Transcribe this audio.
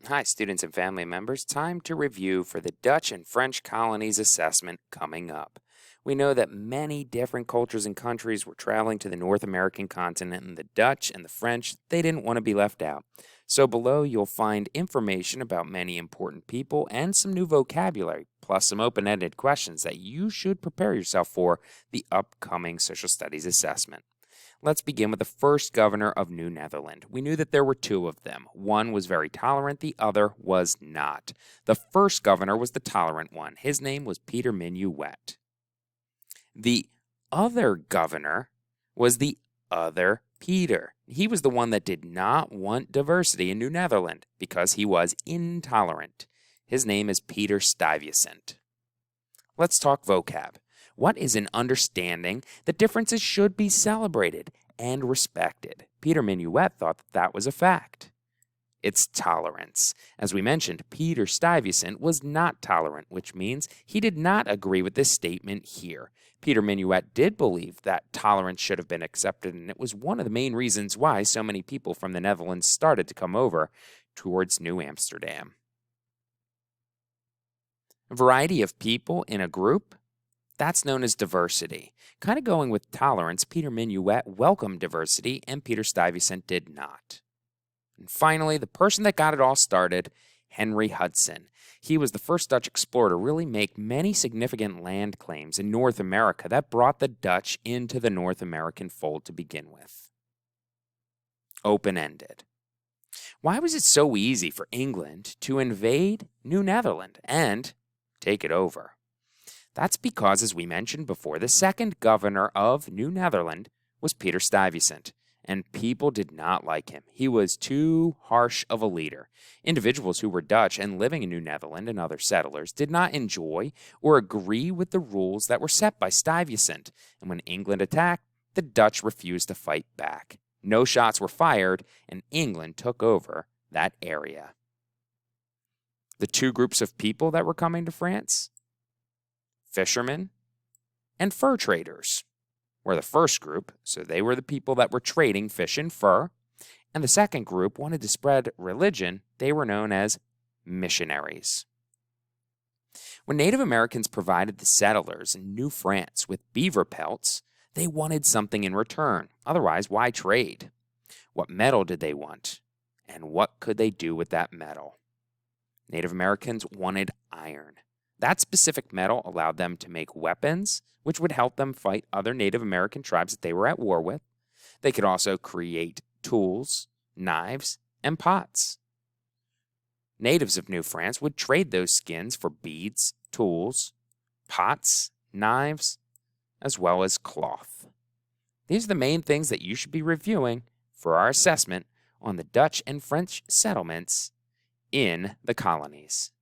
Hi, students and family members. Time to review for the Dutch and French colonies assessment coming up. We know that many different cultures and countries were traveling to the North American continent, and the Dutch and the French, they didn't want to be left out. So below, you'll find information about many important people and some new vocabulary, plus some open-ended questions that you should prepare yourself for the upcoming social studies assessment. Let's begin with the first governor of New Netherland. We knew that there were two of them. One was very tolerant, the other was not. The first governor was the tolerant one. His name was Peter Minuet. The other governor was the other Peter. He was the one that did not want diversity in New Netherland because he was intolerant. His name is Peter Stuyvesant. Let's talk vocab. What is an understanding that differences should be celebrated and respected? Peter Minuet thought that was a fact. It's tolerance. As we mentioned, Peter Stuyvesant was not tolerant, which means he did not agree with this statement here. Peter Minuet did believe that tolerance should have been accepted, and it was one of the main reasons why so many people from the Netherlands started to come over towards New Amsterdam. A variety of people in a group, that's known as diversity. Kind of going with tolerance, Peter Minuet welcomed diversity, and Peter Stuyvesant did not. And finally, the person that got it all started, Henry Hudson. He was the first Dutch explorer to really make many significant land claims in North America that brought the Dutch into the North American fold to begin with. Open-ended. Why was it so easy for England to invade New Netherland and take it over? That's because, as we mentioned before, the second governor of New Netherland was Peter Stuyvesant, and people did not like him. He was too harsh of a leader. Individuals who were Dutch and living in New Netherland and other settlers did not enjoy or agree with the rules that were set by Stuyvesant, and when England attacked, the Dutch refused to fight back. No shots were fired, and England took over that area. The two groups of people that were coming to France, fishermen and fur traders, were the first group, so they were the people that were trading fish and fur, and the second group wanted to spread religion. They were known as missionaries. When Native Americans provided the settlers in New France with beaver pelts, they wanted something in return. Otherwise, why trade? What metal did they want? And what could they do with that metal? Native Americans wanted iron. That specific metal allowed them to make weapons, which would help them fight other Native American tribes that they were at war with. They could also create tools, knives, and pots. Natives of New France would trade those skins for beads, tools, pots, knives, as well as cloth. These are the main things that you should be reviewing for our assessment on the Dutch and French settlements in the colonies.